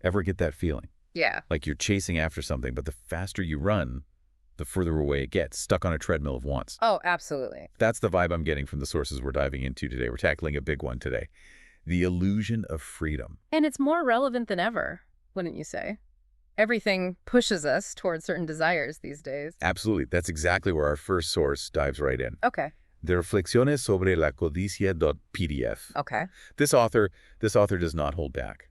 Ever get that feeling? Yeah. Like you're chasing after something, but the faster you run, the further away it gets, stuck on a treadmill of wants. Oh, absolutely. That's the vibe I'm getting from the sources we're diving into today. We're tackling a big one today. The illusion of freedom. And it's more relevant than ever, wouldn't you say? Everything pushes us towards certain desires these days. Absolutely. That's exactly where our first source dives right in. Okay. The Reflexiones sobre la codicia.pdf. Okay. This author does not hold back,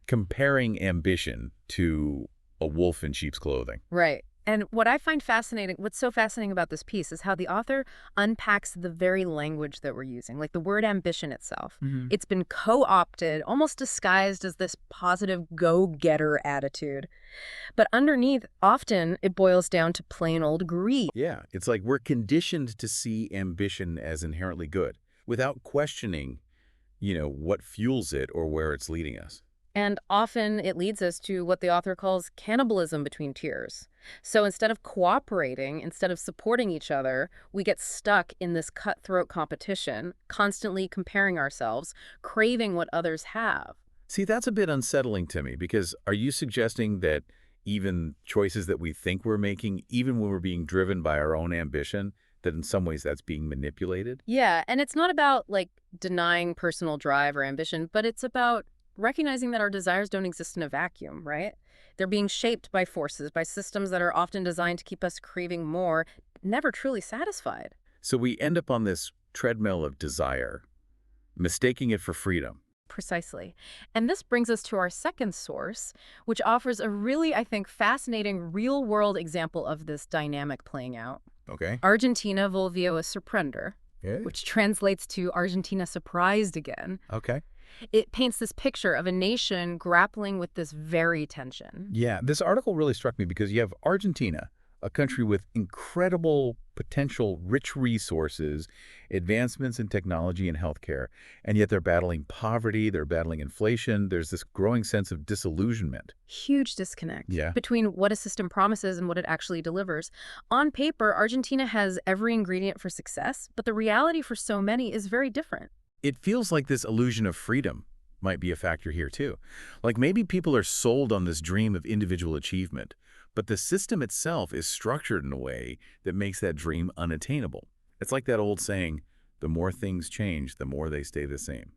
comparing ambition to a wolf in sheep's clothing. Right. And what I find fascinating, what's so fascinating about this piece is how the author unpacks the very language that we're using, like the word ambition itself. It's been co-opted, almost disguised as this positive go-getter attitude. But underneath, often it boils down to plain old greed. Yeah, it's like we're conditioned to see ambition as inherently good without questioning, what fuels it or where it's leading us. And often it leads us to what the author calls cannibalism between tiers. So instead of cooperating, instead of supporting each other, we get stuck in this cutthroat competition, constantly comparing ourselves, craving what others have. See, that's a bit unsettling to me because are you suggesting that even choices that we think we're making, even when we're being driven by our own ambition, that in some ways that's being manipulated? Yeah, and it's not about denying personal drive or ambition, but it's about recognizing that our desires don't exist in a vacuum, right? They're being shaped by forces, by systems that are often designed to keep us craving more, never truly satisfied. So we end up on this treadmill of desire, mistaking it for freedom. Precisely. And this brings us to our second source, which offers a really, I think, fascinating real-world example of this dynamic playing out. Okay. Argentina volvió a sorprender, Yeah. which translates to Argentina surprised again. Okay. It paints this picture of a nation grappling with this very tension. Yeah, this article really struck me because you have Argentina, a country with incredible potential, rich resources, advancements in technology and healthcare, and yet they're battling poverty, they're battling inflation, there's this growing sense of disillusionment. Huge disconnect Yeah. between what a system promises and what it actually delivers. On paper, Argentina has every ingredient for success, but the reality for so many is very different. It feels like this illusion of freedom might be a factor here too. Like maybe people are sold on this dream of individual achievement, but the system itself is structured in a way that makes that dream unattainable. It's like that old saying, the more things change, the more they stay the same.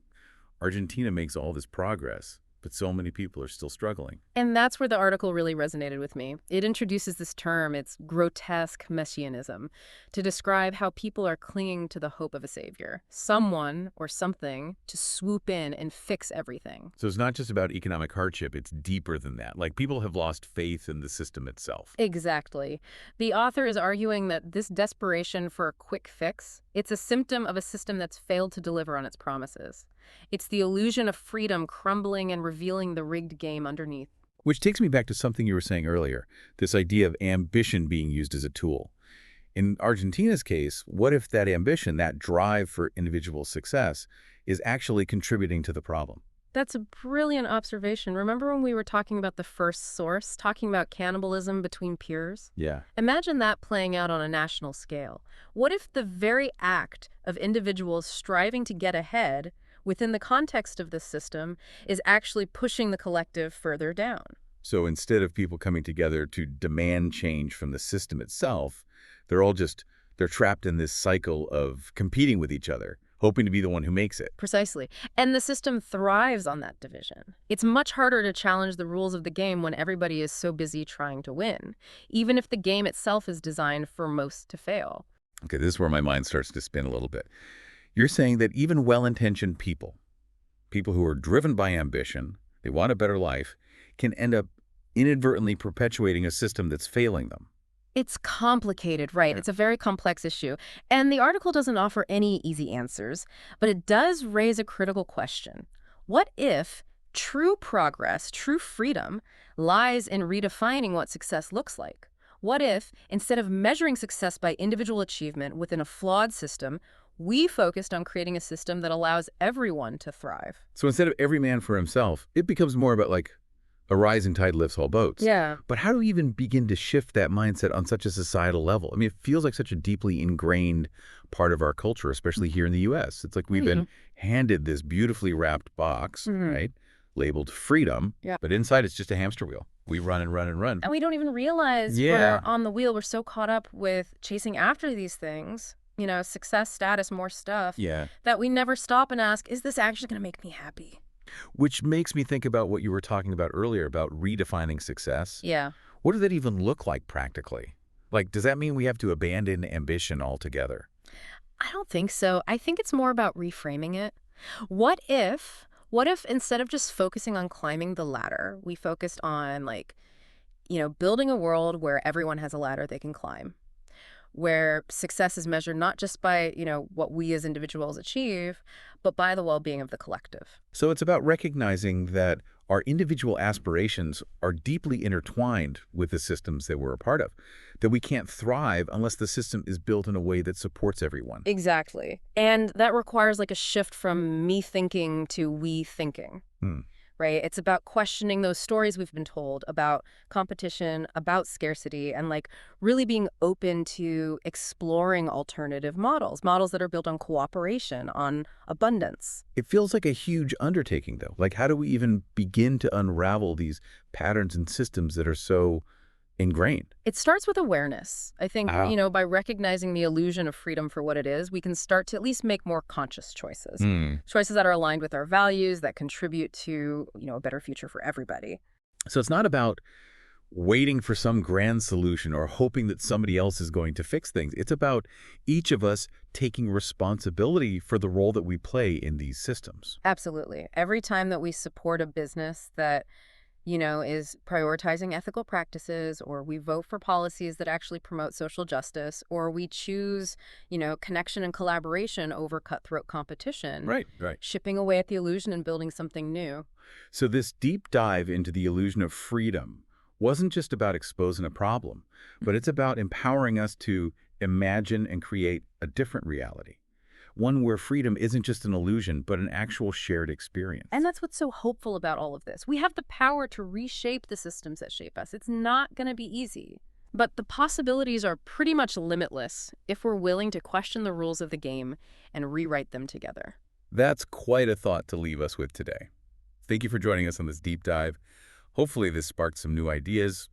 Argentina makes all this progress, but so many people are still struggling. And that's where the article really resonated with me. It introduces this term, it's grotesque messianism, to describe how people are clinging to the hope of a savior, someone or something to swoop in and fix everything. So it's not just about economic hardship, it's deeper than that. Like people have lost faith in the system itself. Exactly. The author is arguing that this desperation for a quick fix, it's a symptom of a system that's failed to deliver on its promises. It's the illusion of freedom crumbling and revealing the rigged game underneath. Which takes me back to something you were saying earlier, this idea of ambition being used as a tool. In Argentina's case, what if that ambition, that drive for individual success, is actually contributing to the problem? That's a brilliant observation. Remember when we were talking about the first source, talking about cannibalism between peers? Yeah. Imagine that playing out on a national scale. What if the very act of individuals striving to get ahead within the context of this system is actually pushing the collective further down? So instead of people coming together to demand change from the system itself, they're trapped in this cycle of competing with each other, hoping to be the one who makes it. Precisely. And the system thrives on that division. It's much harder to challenge the rules of the game when everybody is so busy trying to win, even if the game itself is designed for most to fail. Okay, this is where my mind starts to spin a little bit. You're saying that even well-intentioned people who are driven by ambition, they want a better life, can end up inadvertently perpetuating a system that's failing them. It's complicated, right? Yeah. It's a very complex issue. And the article doesn't offer any easy answers, but it does raise a critical question. What if true progress, true freedom, lies in redefining what success looks like? What if, instead of measuring success by individual achievement within a flawed system, we focused on creating a system that allows everyone to thrive? So instead of every man for himself, it becomes more about like a rising tide lifts all boats. Yeah. But how do we even begin to shift that mindset on such a societal level? I mean, it feels like such a deeply ingrained part of our culture, especially here in the U.S. It's like we've been handed this beautifully wrapped box, right? labeled freedom, Yeah. but inside it's just a hamster wheel. We run and run and run. And we don't even realize Yeah. we're on the wheel. We're so caught up with chasing after these things, success, status, more stuff, Yeah. that we never stop and ask, is this actually going to make me happy? Which makes me think about what you were talking about earlier about redefining success. Yeah. What does that even look like practically? Like, does that mean we have to abandon ambition altogether? I don't think so. I think it's more about reframing it. What if instead of just focusing on climbing the ladder, we focused on building a world where everyone has a ladder they can climb, where success is measured not just by, what we as individuals achieve, but by the well-being of the collective. So it's about recognizing that our individual aspirations are deeply intertwined with the systems that we're a part of, that we can't thrive unless the system is built in a way that supports everyone. Exactly. And that requires a shift from me thinking to we thinking. Hmm. Right? It's about questioning those stories we've been told about competition, about scarcity, and really being open to exploring alternative models that are built on cooperation, on abundance. It feels like a huge undertaking, though. Like, how do we even begin to unravel these patterns and systems that are so ingrained? It starts with awareness. I think, Ah. by recognizing the illusion of freedom for what it is, we can start to at least make more conscious choices. Hmm. Choices that are aligned with our values, that contribute to, a better future for everybody. So it's not about waiting for some grand solution or hoping that somebody else is going to fix things. It's about each of us taking responsibility for the role that we play in these systems. Absolutely. Every time that we support a business that is prioritizing ethical practices, or we vote for policies that actually promote social justice, or we choose, connection and collaboration over cutthroat competition. Right. Chipping away at the illusion and building something new. So this deep dive into the illusion of freedom wasn't just about exposing a problem, but it's about empowering us to imagine and create a different reality. One where freedom isn't just an illusion, but an actual shared experience. And that's what's so hopeful about all of this. We have the power to reshape the systems that shape us. It's not going to be easy. But the possibilities are pretty much limitless if we're willing to question the rules of the game and rewrite them together. That's quite a thought to leave us with today. Thank you for joining us on this deep dive. Hopefully this sparked some new ideas,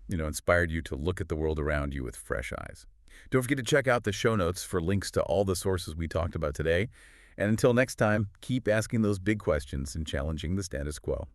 inspired you to look at the world around you with fresh eyes. Don't forget to check out the show notes for links to all the sources we talked about today. And until next time, keep asking those big questions and challenging the status quo.